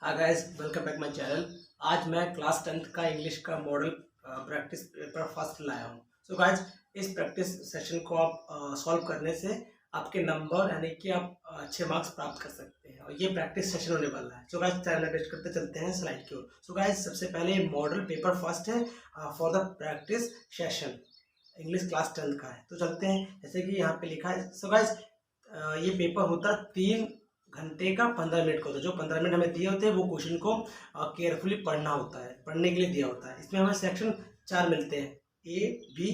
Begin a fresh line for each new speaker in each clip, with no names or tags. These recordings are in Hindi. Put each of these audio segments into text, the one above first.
हाँ guys, welcome back my channel. आज मैं क्लास 10th का इंग्लिश का मॉडल प्रैक्टिस पेपर फर्स्ट लाया हूँ। सो गाइस, इस प्रैक्टिस सेशन को आप सॉल्व करने से आपके नंबर यानी कि आप अच्छे मार्क्स प्राप्त कर सकते हैं और ये प्रैक्टिस सेशन होने वाला है। सो गाइस, टाइम वेस्ट करते चलते हैं स्लाइड की ओर। सो गाइस, सबसे पहले मॉडल पेपर फर्स्ट है for the practice session, English class 10th का है। तो चलते हैं, जैसे कि यहाँ पे लिखा है। सो गाइस, ये पेपर होता है 3 घंटे का 15 मिनट का होता है। जो 15 मिनट हमें दिए होते हैं वो क्वेश्चन को केयरफुली पढ़ना होता है, पढ़ने के लिए दिया होता है। इसमें हमें सेक्शन 4 मिलते हैं, ए, बी,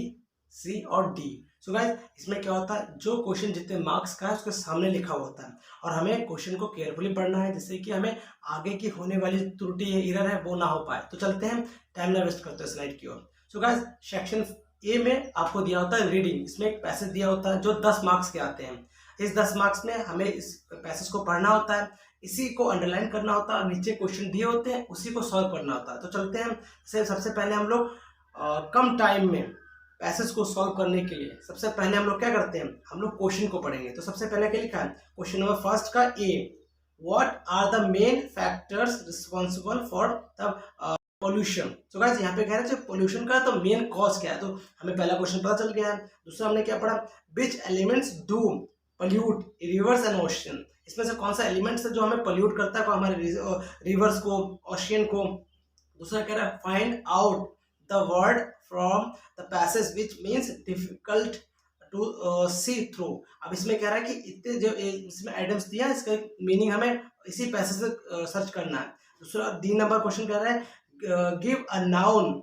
सी और डी। सो गाइस, इसमें क्या होता है, जो क्वेश्चन जितने मार्क्स का है उसके सामने लिखा हुआ होता है और हमें क्वेश्चन को केयरफुली पढ़ना है, जिससे कि हमें आगे की होने वाली त्रुटि है, एरर है, वो ना हो पाए। तो चलते हैं, टाइम ना वेस्ट करते हैं स्लाइड की ओर। सो गाइस, सेक्शन ए में आपको दिया होता है रीडिंग। इसमें एक पैसेज दिया होता है जो 10 मार्क्स के आते हैं। इस 10 मार्क्स में हमें इस पैसेज को पढ़ना होता है, इसी को अंडरलाइन करना होता है, नीचे क्वेश्चन दिए होते हैं उसी को सॉल्व करना होता है। तो चलते हैं, सबसे पहले हम लोग कम टाइम में पैसेज को सॉल्व करने के लिए सबसे पहले हम लोग क्या करते हैं, हम लोग क्वेश्चन को पढ़ेंगे। तो सबसे पहले क्या लिखा है, क्वेश्चन नंबर फर्स्ट का A, what are the main factors responsible for the pollution. तो गाइस, यहाँ पे कह रहे हैं पोल्यूशन का तो मेन कॉज क्या है। तो हमें पहला क्वेश्चन पता चल गया है। दूसरा हमने क्या पढ़ा, विच elements do pollute reverse and ocean. इसमें से कौन सा एलिमेंट्स है जो हमें पल्यूट करता है, को हमारे रिवर्स को, ओशियन को। दूसरा कह रहा है, find out the word from the passage which means difficult to see through. अब इसमें कह रहा है कि इतने जो इसमें एडम्स दिया है, इसका मीनिंग हमें इसी पैसेज से सर्च करना है। दूसरा 3 नंबर क्वेश्चन कह रहा है, give a noun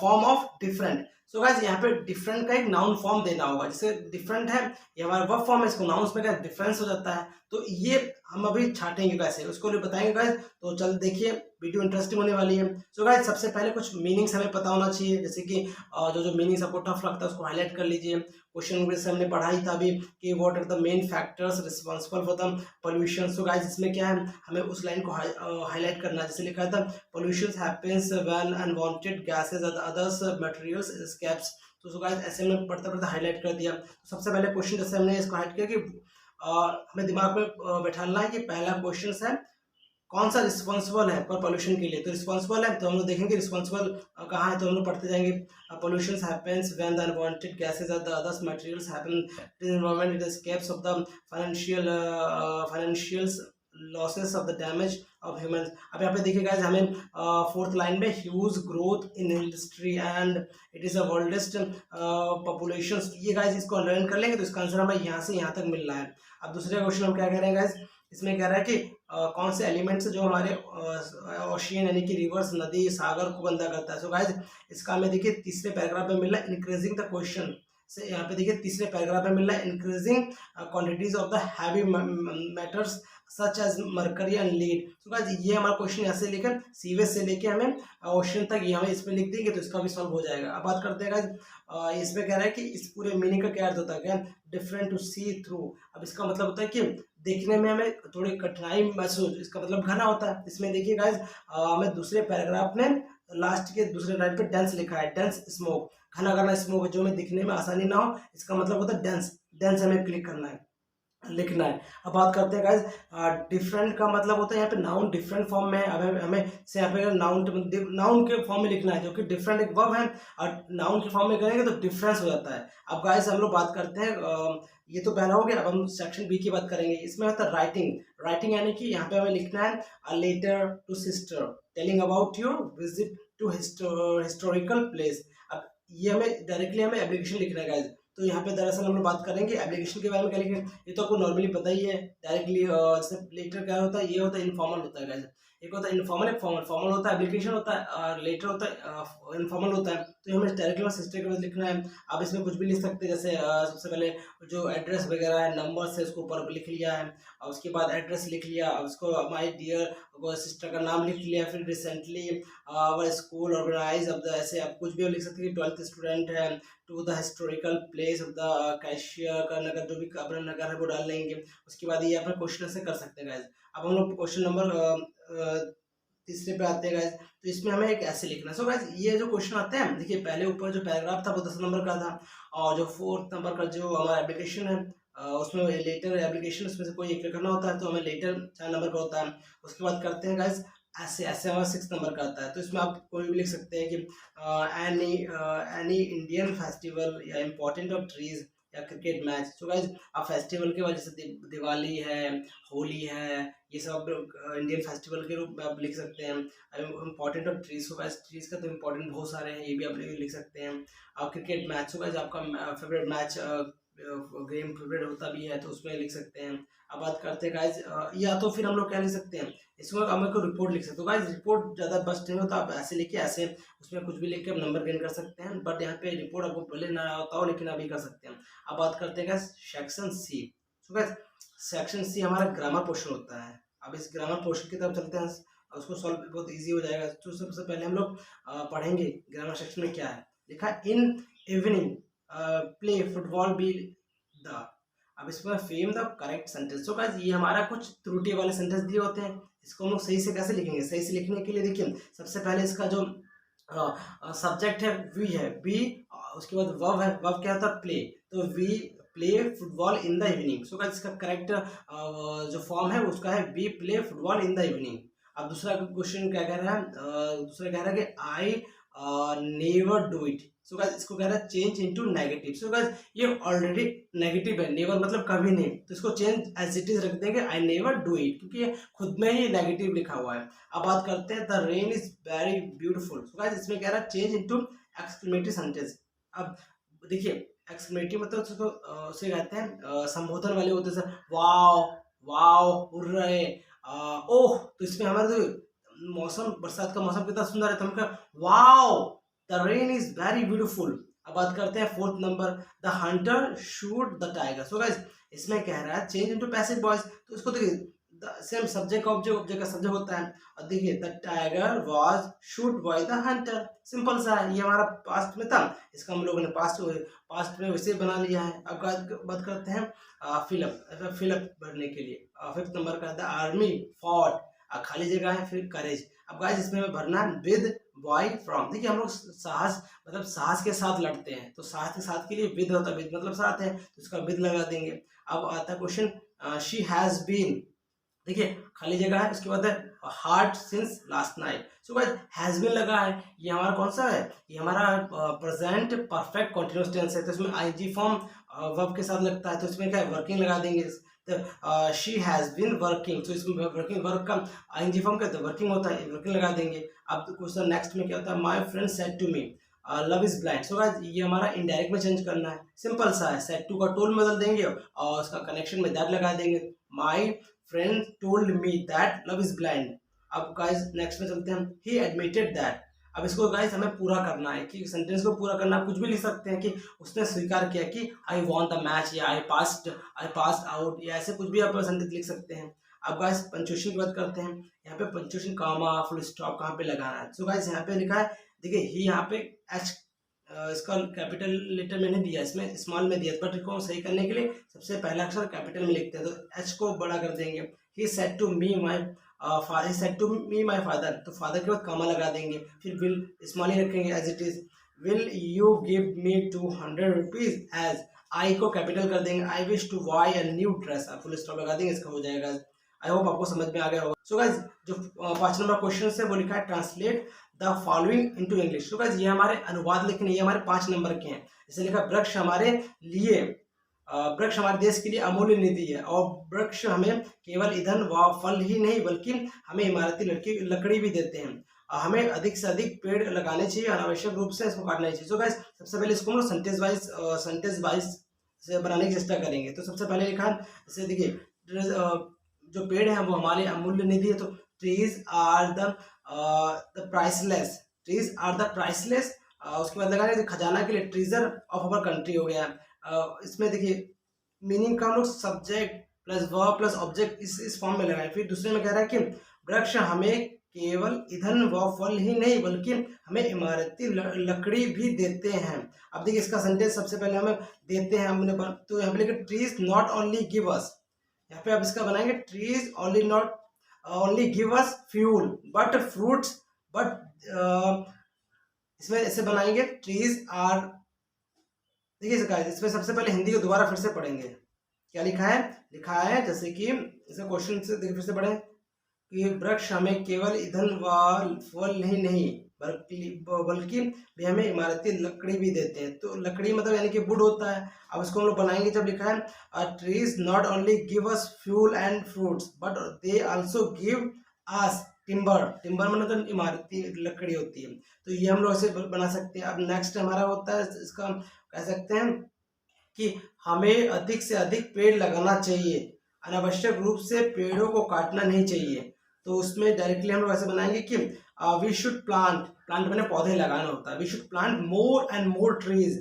form of different. So guys, यहाँ पे डिफरेंट का एक नाउन फॉर्म देना होगा। जैसे डिफरेंट है, ये हमारा वर्ब फॉर्म है, इसको नाउन्स में क्या डिफरेंस हो जाता है। तो ये हम अभी छाटेंगे कैसे, उसको लिए बताएंगे गाइस। तो चल देखिए, वीडियो इंटरेस्टिंग होने वाली है। सो गाइस, सबसे पहले कुछ मीनिंग्स हमें पता होना चाहिए, जैसे कि जो जो मीनिंग्स आपको टफ लगता है उसको हाईलाइट कर लीजिए। क्वेश्चन से हमने पढ़ा ही था अभी कि what are the main factors responsible for the pollution. So guys, इसमें क्या है, हमें उस लाइन को हाईलाइट करना है। जैसे लिखा था, pollution happens when unwanted gases और अदर्स मटेरियल्स एस्केप्स। तो सो गाइस, ऐसे में पढ़ते पढ़ते हाईलाइट कर दिया। तो सबसे पहले क्वेश्चन जैसे हमने इसको हाईलाइट किया कि हमें दिमाग में बैठाना है कि पहला क्वेश्चन है कौन सा रिस्पॉन्सिबल है पर पोल्यूशन के लिए। तो रिस्पॉन्सिबल है, तो हम लोग देखेंगे रिस्पॉन्सिबल कहाँ है, तो हम लोग पढ़ते जाएंगे। Pollution happens when the unwanted gases और the others materials happen in the environment, it escapes of the financial losses of the damage of human. अब यहाँ पे देखिए गाइस, हमें फोर्थ लाइन में huge growth in industry and it is a worldest population. ये गाइस, इसको लर्न कर लेंगे तो इसका आंसर हमें यहाँ से यहाँ तक मिल रहा है। अब दूसरे क्वेश्चन हम क्या कह रहे हैं गाइस, इसमें कह रहा है कि कौन से एलिमेंट्स जो हमारे ओशियन यानी कि रिवर्स, नदी, सागर को गंदा करता है। सो गाइस, इसका हमें देखिए तीसरे पैराग्राफ में मिल रहा है, इंक्रीजिंग द क्वेश्चन से। यहाँ पे देखिए तीसरे पैराग्राफ में मिल रहा है, increasing quantities of the heavy matters such as mercury and lead. So guys, ये हमारा क्वेश्चन यहाँ से लेकर सीवेज से लेके हमें ओशन तक ये हमें इसमें लिख देंगे तो इसका भी सॉल्व हो जाएगा। अब बात करते हैं गाइस, इसमें कह रहा है कि इस पूरे मीनिंग का क्या अर्थ होता है, क्या डिफरेंट टू सी थ्रू। अब इसका मतलब होता है कि देखने में हमें थोड़ी कठिनाई महसूस, इसका मतलब घना होता है। इसमें देखिए गाइस, हमें दूसरे पैराग्राफ में लास्ट के दूसरे लाइन पे डेंस लिखा है, डेंस स्मोक, घना घना स्मोक जो हमें दिखने में आसानी ना हो, इसका मतलब होता है डेंस। डेंस हमें क्लिक करना है, लिखना है। अब बात करते हैं गाइस, डिफरेंट का मतलब होता है यहाँ पे नाउन डिफरेंट फॉर्म में। अब हमें से यहाँ पे नाउन के फॉर्म में लिखना है, जो कि डिफरेंट एक वर्ब है और नाउन के फॉर्म में करेंगे तो डिफरेंस हो जाता है। अब गाइस, हम लोग बात करते हैं, ये तो पहला हो गया। अब हम सेक्शन बी की बात करेंगे। इसमें होता है राइटिंग। राइटिंग यानी कि यहाँ पे हमें लिखना है, a letter to sister telling about your visit to historical place. अब ये हमें डायरेक्टली हमें एप्लीकेशन लिखना है गाइस। तो यहाँ पे दरअसल हम लोग बात करेंगे एप्लीकेशन के बारे में। क्या लिखेंगे, ये तो आपको नॉर्मली पता ही है। डायरेक्टली जैसे लेटर क्या होता है, ये होता है इनफॉर्मल होता है गाइस। एक होता है इनफॉर्मल, एक फॉर्मल। फॉर्मल होता है एप्लीकेशन होता है और लेटर होता है इनफॉर्मल होता है। तो हमें डायरेक्टली सिस्टर के बाद लिखना है। आप इसमें कुछ भी लिख सकते हैं, जैसे सबसे पहले जो एड्रेस वगैरह है, नंबर से उसको ऊपर लिख लिया है और उसके बाद एड्रेस लिख लिया, उसको माय डियर सिस्टर का नाम लिख लिया, फिर रिसेंटली आवर स्कूल ऑर्गेनाइज अब द, ऐसे आप कुछ भी लिख सकते हैं कि 12th स्टूडेंट है to the historical place of the कैशियर का नगर, जो भी अपना नगर है वो डाल लेंगे। उसके बाद ये अपना क्वेश्चन से कर सकते हैं गाइस। अब हम लोग क्वेश्चन नंबर तीसरे पे आते हैं गाइस। तो इसमें हमें एक ऐसे लिखना है। सो गाइस, ये जो क्वेश्चन आते हैं, देखिए पहले ऊपर जो पैराग्राफ था वो 10 नंबर का था और जो 4th नंबर का जो हमारा एप्लीकेशन है उसमें लेटर एप्लीकेशन उसमें से कोई एक लिखना होता है, तो हमें लेटर 4 नंबर का होता है। उसके बाद करते हैं गाइस ऐसे ऐसे हमारा 6 नंबर का आता है, तो इसमें आप कोई भी लिख सकते हैं कि एनी इंडियन फेस्टिवल या इम्पोर्टेंट ऑफ ट्रीज या क्रिकेट मैच। सो गाइस आप फेस्टिवल के वजह से दिवाली है, होली है, ये सब इंडियन फेस्टिवल के रूप में आप लिख सकते हैं। Important of trees, so guys trees का तो इम्पोर्टेंट बहुत सारे हैं, ये भी आप लिख सकते हैं। आप क्रिकेट मैच, सो गाइस आपका फेवरेट मैच गेम फेवरेट होता भी है तो उसमें लिख सकते हैं। अब बात करते हैं गाइज, या तो फिर हम लोग क्या लिख सकते हैं, इसमें हम को रिपोर्ट लिख सकते हो गाइज। रिपोर्ट ज़्यादा बस्ट नहीं होता, आप ऐसे लिखिए, ऐसे उसमें कुछ भी लिख के आप नंबर गेन कर सकते हैं, बट यहाँ पे रिपोर्ट आपको भले ना आता हो लेकिन अभी कर सकते हैं। अब बात करते हैं guys section C. So guys section C हमारा ग्रामर पोर्शन होता है। अब इस ग्रामर पोर्शन की तरफ चलते हैं, उसको सॉल्व बहुत ईजी हो जाएगा। तो सबसे पहले हम लोग पढ़ेंगे ग्रामर सेक्शन में क्या है लिखा है। In evening play football be the. अब इसमें फेम द करेक्ट सेंटेंस। तो गाइस ये हमारा कुछ त्रुटि वाले सेंटेंस दिए होते हैं, इसको हम लोग सही से कैसे लिखेंगे। सही से लिखने के लिए देखिए सबसे पहले इसका जो सब्जेक्ट है वी है, बी, उसके बाद वर्ब है, वर्ब क्या होता है प्ले, तो we play football in the evening. So guys इसका करेक्ट जो फॉर्म है उसका है we play football in the evening. अब दूसरा क्वेश्चन क्या कह रहा है, दूसरा कह रहा है कि I never do it. So guys इसको कह रहा है चेंज इनटू नेगेटिव। सो गाइस ये ऑलरेडी नेगेटिव है, नेवर मतलब कभी नहीं, तो इसको चेंज एज इट इज रख देंगे, आई नेवर डू इट, क्योंकि ये खुद में ही नेगेटिव लिखा हुआ है। अब बात करते हैं the rain is very beautiful. So guys इसमें कह रहा है चेंज इनटू एक्सक्लेमेटरी सेंटेंस। अब देखिए एक्सक्लेमेटरी मतलब उसको उसे कहते हैं संबोधन वाले होते हैं, वाओ वाओ हुर्रे ओह। तो इसमें हमारे तो मौसम, बरसात का मौसम कितना सुंदर है, तो हम कहा wow the rain is very beautiful. अब बात करते हैं fourth number, the Hunter shoot the tiger. So guys इसमें कह रहा है चेंज इनटू पैसिव वॉइस, तो इसको देखिए सेम सब्जेक्ट ऑब्जेक्ट, ऑब्जेक्ट का सब्जेक्ट होता है। और देखिए the tiger was shoot by the Hunter, simple सा है, ये हमारा पास्ट में था, इसका हम लोगों ने पास्ट में वैसे बना लिया है। अब बात करते हैं फिलअप, फिलअप भरने के लिए फिफ्थ नंबर का द आर्मी फॉट, खाली जगह है, फिर करेज। अब गाइस इसमें भरना है विद बॉय फ्रॉम। देखिए हम लोग साहस मतलब साहस के साथ लड़ते हैं, तो साहस के साथ के लिए विद होता है, विद मतलब साथ है तो इसका विद लगा देंगे। अब आता है क्वेश्चन शी हैज बीन, देखिए खाली जगह है, उसके बाद है hurt since last night. So guys has been लगा है, ये हमारा कौन सा है, ये हमारा प्रेजेंट परफेक्ट कंटीन्यूअस टेंस है, तो इसमें आईएनजी फॉर्म वर्ब के साथ लगता है, तो इसमें क्या है वर्किंग लगा देंगे। तो शी हैज बीन वर्किंग, तो इसमें वर्किंग वर्क का आईएनजी फॉर्म क्या होता है वर्किंग होता है, वर्किंग लगा देंगे। अब क्वेश्चन नेक्स्ट में क्या होता है, my friend said to me love is blind. So guys ये हमारा इनडायरेक्ट में चेंज करना है, सिंपल सा है, सेड टू का टोन बदल देंगे और उसका कनेक्शन में दैट लगा देंगे, my friend told me that love is blind. अब गाइस नेक्स्ट में चलते हैं हम, ही एडमिटेड दैट। अब इसको गाइस हमें पूरा करना है, कि सेंटेंस को पूरा करना, कुछ भी लिख सकते हैं कि उसने स्वीकार किया कि आई वॉन द मैच, या आई पास्ड आउट, या ऐसे कुछ भी आप सेंटेंस लिख सकते हैं। अब गाइस पंक्चुएशन की बात करते हैं, यहाँ पे पंक्चुएशन कामा फुल स्टॉप कहाँ पे लगाना है। सो गाइस यहाँ पे लिखा है, देखिए ही यहाँ पे एच इसका कैपिटल लेटर में नहीं दिया, इसमें स्मॉल में दिया, बट इसको सही करने के लिए सबसे पहला अक्षर कैपिटल में लिखते हैं, तो एच को बड़ा कर देंगे। He said to me my father, तो फादर के बाद कॉमा लगा देंगे, फिर विल स्मॉल ही रखेंगे as it is, will you give me 200 rupees, as I को कैपिटल कर देंगे, I wish to buy a new dress, आप फुल स्टॉप लगा देंगे, इसका हो जाएगा। आई होप आपको समझ में आ गया होगा। सो गाइस जो 5 नंबर क्वेश्चन है वो लिखा है translate the following into English. तो गाइस ये हमारे अनुवाद लिखने, ये हमारे 5 नंबर के हैं। जैसे लिखा वृक्ष हमारे लिए, वृक्ष हमारे देश के लिए अमूल्य निधि है, और वृक्ष हमें केवल ईंधन व फल ही नहीं बल्कि हमें इमारती लकड़ी भी देते हैं। हमें अधिक से अधिक पेड़ लगाने चाहिए, अनावश्यक रूप से इसको काटना चाहिए। सो गाइस सबसे पहले इसको हम लोग सेंटेंस वाइज से बनाने की चेष्टा करेंगे। तो सबसे पहले लिखा है, जैसे देखिए जो पेड़ है वो हमारे अमूल्य निधि है, तो trees are the priceless, trees are the priceless. उसके बाद लगाएंगे खजाना के लिए, ट्रीजर ऑफ अवर कंट्री हो गया। इसमें देखिए मीनिंग का हम लोग subject plus verb plus object इस फॉर्म में लगाए। फिर दूसरे में कह रहा है कि वृक्ष हमें केवल ईंधन व फल ही नहीं बल्कि हमें इमारती लकड़ी भी देते हैं। अब देखिए इसका सेंटेंस सबसे पहले हमें देते हैं हमने, तो यहाँ पे लिखे trees not only give us, यहाँ पे आप इसका बनाएंगे trees only give us fuel but fruits, but इसमें ऐसे बनाएंगे ट्रीज आर, देखिए इसमें सबसे पहले हिंदी को दोबारा फिर से पढ़ेंगे, क्या लिखा है, लिखा है जैसे कि इसे क्वेश्चन से देखिए फिर से पढ़ें कि वृक्ष हमें केवल ईंधन व फल ही नहीं बल्कि वे हमें इमारती लकड़ी भी देते हैं। तो लकड़ी मतलब यानी कि वुड होता है। अब इसको हम लोग बनाएंगे जब लिखा है trees not only give us fuel and fruits but they also give us timber. Timber मतलब तो इमारती लकड़ी होती है। तो ये हम लोग ऐसे बना सकते हैं। अब नेक्स्ट हमारा होता है, इसका कह सकते हैं कि हमें अधिक से अधिक पेड़ लगाना चाहिए, अनावश्यक रूप से पेड़ों को काटना नहीं चाहिए। तो उसमें डायरेक्टली हम लोग ऐसे बनाएंगे कि वी शुड प्लांट, प्लांट मैंने पौधे लगाना होता है, we should plant more and more trees.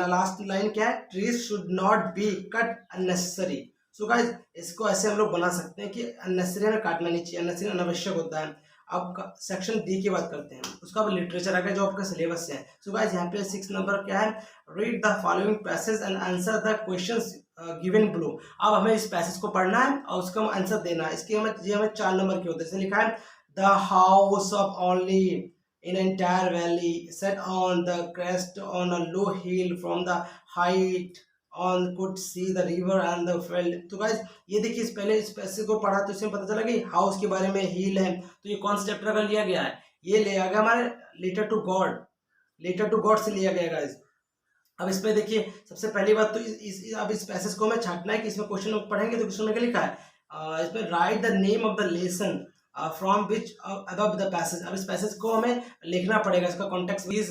Last line क्या है, trees should not be cut unnecessary. So guys इसको ऐसे हम लोग बना सकते हैं कि अननेसेसरी हमें काटना नहीं चाहिए, अननेसेसरी अनावश्यक होता है। अब सेक्शन डी की बात करते हैं, उसका अब लिटरेचर आ गया जो आपका सिलेबस है। सो गाइस यहाँ पे 6 नंबर क्या है, read the following passage and answer the questions given below. अब हमें इस पैसेज को पढ़ना है और उसका हम आंसर देना है। इसके हमें 4 नंबर के होते हैं। लिखा है the house of only in an entire valley set on the crest on a low hill from the height on could see the river and the field। तो गाइस ये देखिए इस पहले इस पैसेज को पढ़ा तो इसमें पता चला कि हाउस के बारे में, हिल है, तो ये कौन सा चैप्टर का लिया गया है, ये लिया गया हमारे letter to God, letter to God से लिया गया गाइस। अब इसमें देखिए सबसे पहली बात तो अब इस पैसेज को हमें छांटना है कि इसमें क्वेश्चन पढ़ेंगे तो क्वेश्चन में क्या लिखा है, इसमें write the name of the lesson from which above the passage. अब इस पैसेज को हमें लिखना पड़ेगा, इसका context this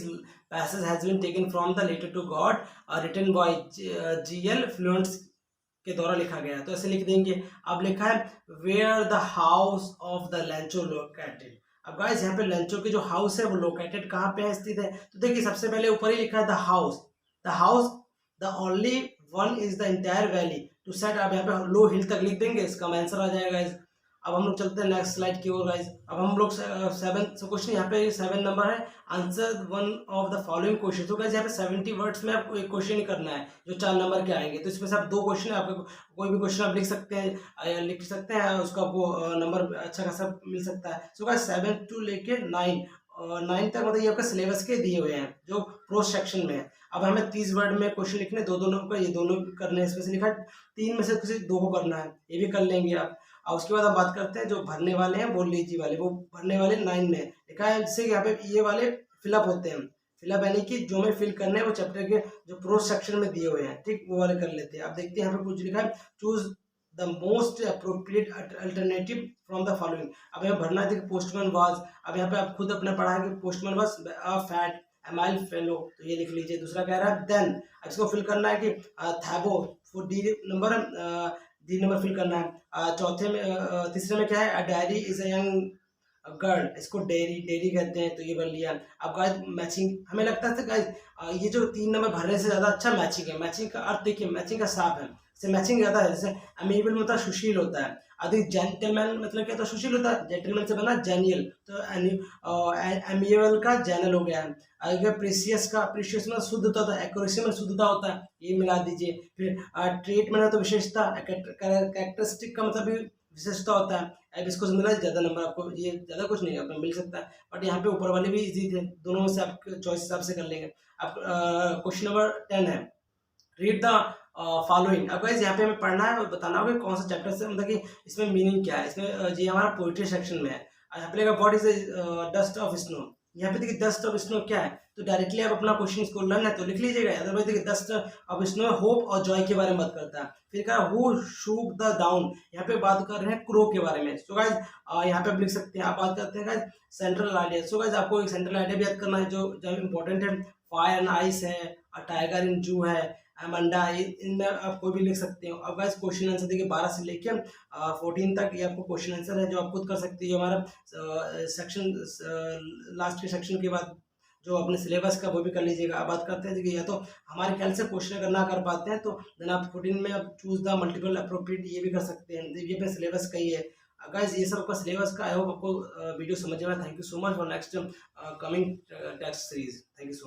passage has been taken from the letter to God written by GL Fuentes के द्वारा लिखा गया है। तो ऐसे लिख देंगे। अब लिखा है where the house of the Lencho located. अब गाइस यहाँ पे लेंचो की जो हाउस है वो लोकेटेड कहाँ पे है, स्थित है। तो देखिए सबसे पहले ऊपर ही लिखा है the house, the house the only one is the entire valley to set. अब यहाँ पे लो हिल तक लिख देंगे, इसका आंसर आ जाएगा गाइस। अब हम लोग चलते हैं नेक्स्ट स्लाइड की ओर गाइस। अब हम लोग 7 क्वेश्चन यहाँ पे 7 नंबर है, answer one of the following question. तो गाइस यहाँ पे 70 वर्ड्स में आपको एक क्वेश्चन ही करना है जो 4 नंबर के आएंगे। तो इसमें से आप 2 क्वेश्चन है, आपको कोई भी क्वेश्चन आप लिख सकते हैं, उसका आपको नंबर अच्छा खासा मिल सकता है। सो गाइस 7 टू लेके 9 तक मतलब ये आपका सिलेबस के दिए हुए हैं जो प्रोस सेक्शन में है। अब हमें 30 वर्ड में क्वेश्चन लिखने, दो दोनों का, ये दोनों करने हैं। इसमें से लिखा 3 में से किसी 2 को करना है, ये भी कर लेंगे आप। और उसके बाद हम बात करते हैं जो भरने वाले हैं, बोल लीजिए वाले, वो भरने वाले 9 में लिखा है। जैसे यहाँ पे ये वाले फिलअप होते हैं, फिलअप यानी कि जो में फिल करने हैं वो चैप्टर के जो प्रोस सेक्शन में दिए हुए हैं, ठीक, वो वाले कर लेते हैं। अब देखते हैं यहाँ पे कुछ लिखा है choose the most appropriate alternative from the following. अब यहाँ भरना है पोस्टमैन वाज। अब यहाँ पे आप खुद अपने पढ़ा है कि postman was a fat amyl fellow, तो ये लिख लीजिए। दूसरा कह रहा है देन, इसको फिल करना है कि थैबो फॉर डी नंबर फिल करना है। चौथे में तीसरे में क्या है, a diary is a young girl, इसको डेरी डेरी कहते हैं, तो ये बन लिया। अब गाइस मैचिंग, हमें लगता है गाइस ये जो 3 नंबर भरने से ज़्यादा अच्छा मैचिंग है। मैचिंग का अर्थ देखिए, मैचिंग का साफ है, इससे मैचिंग ज़्यादा है। जैसे अमेबल मतलब सुशील होता है, अधिक जेंटलमैन मतलब क्या होता है, सुशील होता है, जेंटलमैन से बना जेनियल, तो एमिएबल का जैनल हो गया है। अगर प्रीसियस का, प्रीशियस में शुद्धता होता है, एक्यूरेसी में शुद्धता होता है, ये मिला दीजिए। फिर ट्रेट में तो विशेषता, कैरेक्टरिस्टिक का मतलब भी विशेषता होता है। अब इसको मिला ज़्यादा नंबर आपको, ये ज़्यादा कुछ नहीं आपको मिल सकता है, बट यहाँ पे ऊपर वाले भी इजी थे, दोनों में से आप चॉइस हिसाब से कर लेंगे। अब क्वेश्चन नंबर 10 है, रीड द फॉलोइंग। अब गाइस यहाँ पे हमें पढ़ना है और बताना होगा कौन सा चैप्टर से, मतलब कि इसमें मीनिंग क्या है। इसमें ये हमारा पोइट्री सेक्शन में है। यहाँ पे what is dust of snow. यहाँ पे देखिए डस्ट ऑफ स्नो क्या है, तो डायरेक्टली आप अपना क्वेश्चन इसको लर्न है तो लिख लीजिएगा। अदरवाइज देखिए डस्ट ऑफ स्नो होप और जॉय के बारे में बात करता है। फिर कहा हु शूक द डाउन, यहाँ पे बात कर रहे हैं क्रो के बारे में। सो गाइस यहाँ पे आप लिख सकते हैं। आप बात करते हैं guys central idea. So guys आपको एक सेंट्रल आइडिया भी याद करना है जो इम्पोर्टेंट है। फायर एंड आइस है, टाइगर इन जू है, अमंडा, इनमें आप कोई भी लिख सकते हो। अब गाइस क्वेश्चन आंसर देखिए 12 से लेके 14 तक ये आपको क्वेश्चन आंसर है जो आप खुद कर सकते हो। हमारा सेक्शन लास्ट के सेक्शन के बाद जो अपने सिलेबस का वो भी कर लीजिएगा। आप बात करते हैं कि या तो हमारे ख्याल से क्वेश्चन अगर ना कर पाते हैं तो देन आप 14 में आप चूज द मल्टीपल अप्रोप्रिएट ये भी कर सकते हैं। ये अपने सिलेबस का ही है गाइस, ये सब आपका सिलेबस का। आई होप आपको वीडियो समझ में आया। Thank you so much for next coming test series. Thank you so much.